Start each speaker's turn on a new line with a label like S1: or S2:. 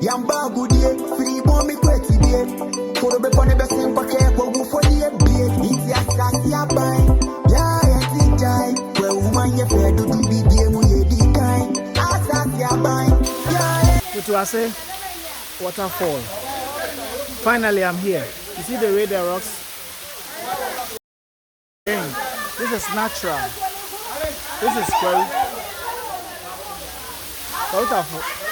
S1: Yamba good day, free bomb me quetty day. For the bepon the same packet, what will for the beer? It's a sassy buy. Yeah, it's in time. Well, woman, you fair to do big game with the time. Sassy buy. Yeah,
S2: Butuase Waterfall. Finally, I'm here. You see the way the rocks. This is natural. This is Kwahu Waterfall.